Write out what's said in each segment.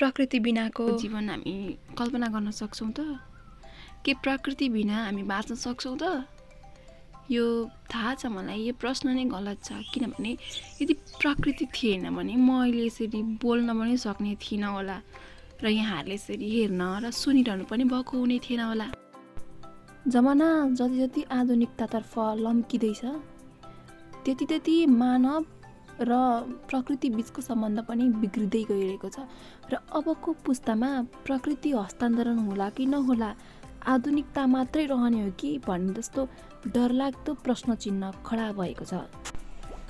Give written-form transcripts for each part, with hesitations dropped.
प्रकृति बिनाको जीवन हामी कल्पना गर्न सक्छौँ त? के प्रकृति बिना हामी बाँच्न सक्छौँ त? यो थाहा छ मलाई, यो प्रश्न नै गलत छ। किनभने यदि प्रकृति थिएन भने म अहिले यसरी बोल्न पनि सक्ने थिइनँ होला, र यहाँहरूले यसरी हेर्न र सुनिरहनु पनि भएको हुने थिएन होला। जमाना जति जति आधुनिकतातर्फ लम्किँदैछ त्यति मानव र प्रकृति बीचको सम्बन्ध पनि बिग्रिँदै गइरहेको छ। र अबको पुस्तामा प्रकृति हस्तान्तरण होला कि नहोला, आधुनिकता मात्रै रहने हो कि भन्ने जस्तो डरलाग्दो प्रश्न चिन्ह खडा भएको छ।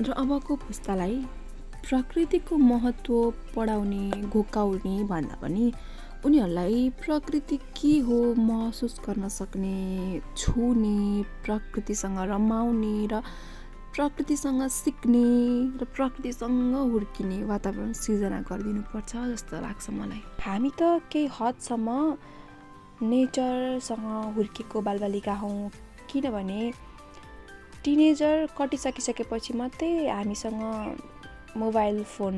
र अबको पुस्तालाई प्रकृतिको महत्त्व पढाउने घोकाउने भन्दा पनि उनीहरूलाई प्रकृति के हो महसुस गर्न सक्ने, छुने, प्रकृतिसँग रमाउने र प्रकृतिसँग सिक्ने र प्रकृतिसँग हुर्किने वातावरण सिर्जना गरिदिनुपर्छ जस्तो लाग्छ मलाई। हामी त केही हदसम्म नेचरसँग हुर्केको बालबालिका हौँ, किनभने टिनेजर कटिसकिसकेपछि मात्रै हामीसँग मोबाइल फोन,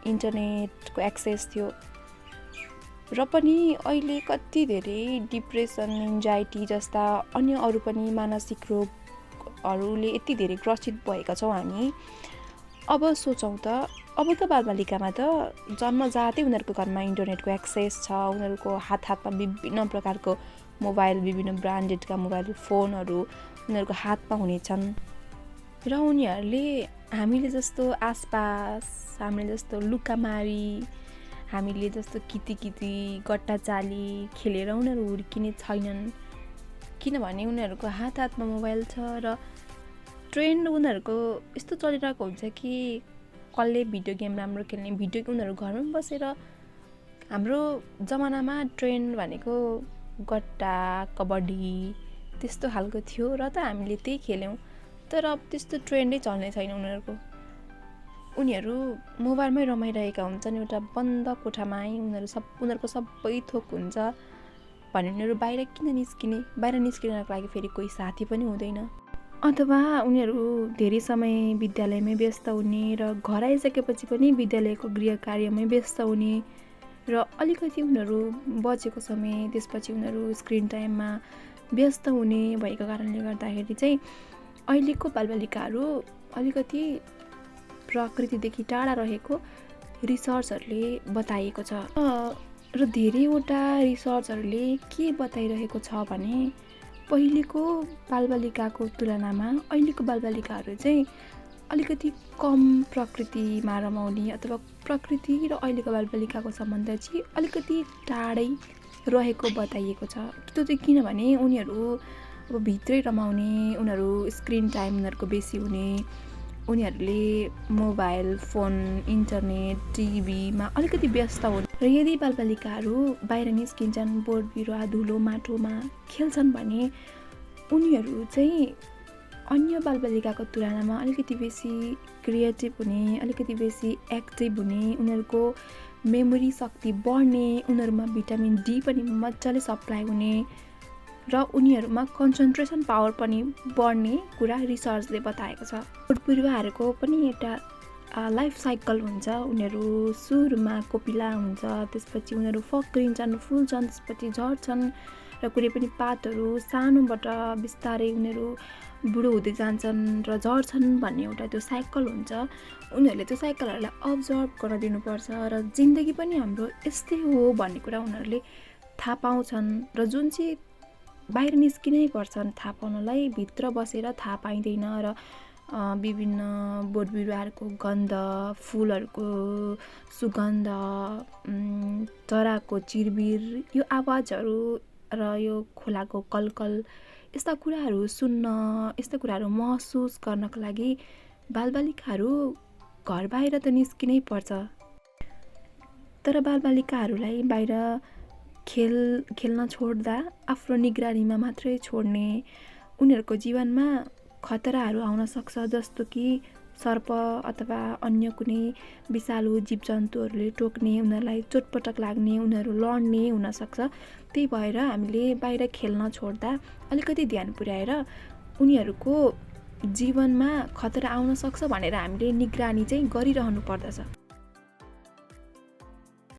इन्टरनेटको एक्सेस थियो। र पनि अहिले कति धेरै डिप्रेसन, एन्जाइटी जस्ता अन्य अरू पनि मानसिक रोगहरूले यति धेरै ग्रसित भएका छौँ हामी। अब सोचौँ त, अब त बालबालिकामा त जन्मजातै उनीहरूको घरमा इन्टरनेटको एक्सेस छ, उनीहरूको हातमा विभिन्न प्रकारको मोबाइल, विभिन्न ब्रान्डेडका मोबाइल फोनहरू उनीहरूको हातमा हुनेछन्। र उनीहरूले हामीले जस्तो आसपास, हामीले जस्तो लुकामारी, हामीले जस्तो किती गट्टाचाली खेलेर उनीहरू हुर्किने छैनन्। किनभने उनीहरूको हातमा मोबाइल छ र ट्रेन्ड उनीहरूको यस्तो चलिरहेको हुन्छ कि कसले भिडियो गेम राम्रो खेल्ने, उनीहरू घरमा बसेर। हाम्रो जमानामा ट्रेन्ड भनेको गट्टा, कबड्डी त्यस्तो खालको थियो र त हामीले त्यही खेल्यौँ। तर अब त्यस्तो ट्रेन्डै चल्ने छैन उनीहरूको। उनीहरू मोबाइलमै रमाइरहेका हुन्छन्, एउटा बन्द कोठामै उनीहरूको सबै थोक हुन्छ भने उनीहरू बाहिर किन निस्किने? बाहिर निस्किनको लागि फेरि कोही साथी पनि हुँदैन। अथवा उनीहरू धेरै समय विद्यालयमै व्यस्त हुने र घर आइसकेपछि पनि विद्यालयको गृह कार्यमै व्यस्त हुने र अलिकति उनीहरू बचेको समय त्यसपछि उनीहरू स्क्रिन टाइममा व्यस्त हुने भएको कारणले गर्दाखेरि चाहिँ अहिलेको बालबालिकाहरू अलिकति प्रकृतिदेखि टाढा रहेको रिसर्चहरूले बताएको छ। र धेरैवटा रिसर्चहरूले के बताइरहेको छ भने पहिलेको बालबालिकाको तुलनामा अहिलेको बालबालिकाहरू चाहिँ अलिकति कम प्रकृतिमा रमाउने अथवा प्रकृति र अहिलेको बालबालिकाको सम्बन्ध चाहिँ अलिकति टाढै रहेको बताइएको छ। त्यो चाहिँ किनभने उनीहरू अब भित्रै रमाउने, उनीहरू स्क्रिन टाइम उनीहरूको बेसी हुने, उनीहरूले मोबाइल फोन, इन्टरनेट, टिभीमा अलिकति व्यस्त हुने। र यदि बालबालिकाहरू बाहिर निस्किन्छन्, बोट बिरुवा, धुलो माटोमा खेल्छन् भने उनीहरू चाहिँ अन्य बालबालिकाको तुलनामा अलिकति बेसी क्रिएटिभ हुने, अलिकति बेसी एक्टिभ हुने, उनीहरूको मेमोरी शक्ति बढ्ने, उनीहरूमा भिटामिन डी पनि मजाले सप्लाई हुने र उनीहरूमा कन्सन्ट्रेसन पावर पनि बढ्ने कुरा रिसर्चले बताएको छ। बोट बिरुवाहरूको पनि एउटा लाइफ साइकल हुन्छ। उनीहरू सुरुमा कोपिला हुन्छ, त्यसपछि उनीहरू फक्रिन्छन्, फुल्छन्, त्यसपछि झर्छन् र कुनै पनि पातहरू सानोबाट बिस्तारै उनीहरू बुढो हुँदै जान्छन् र झर्छन् भन्ने एउटा त्यो साइकल हुन्छ। उनीहरूले त्यो साइकलहरूलाई अब्जर्भ गर्न दिनुपर्छ र जिन्दगी पनि हाम्रो यस्तै हो भन्ने कुरा उनीहरूले थाहा पाउँछन्। र जुन चाहिँ बाहिर निस्किनै पर्छन् थाहा पाउनलाई, भित्र बसेर थाहा पाइँदैन। र विभिन्न बोट बिरुवाहरूको गन्ध, फुलहरूको सुगन्ध, चराको चिरबिर, यो आवाजहरू र यो खोलाको कलकल, यस्ता कुराहरू सुन्न, यस्ता कुराहरू महसुस गर्नको लागि बालबालिकाहरू घर बाहिर त निस्किनै पर्छ। तर बालबालिकाहरूलाई बाहिर खेल्न छोड्दा आफ्नो निगरानीमा मात्रै छोड्ने, उनीहरूको जीवनमा खतराहरू आउन सक्छ, जस्तो कि सर्प अथवा अन्य कुनै विषालु जीवजन्तुहरूले टोक्ने, उनीहरूलाई चोटपटक लाग्ने, उनीहरू लड्ने हुनसक्छ। त्यही भएर हामीले बाहिर खेल्न छोड्दा अलिकति ध्यान पुर्याएर उनीहरूको जीवनमा खतरा आउन सक्छ भनेर हामीले निगरानी चाहिँ गरिरहनु पर्दछ।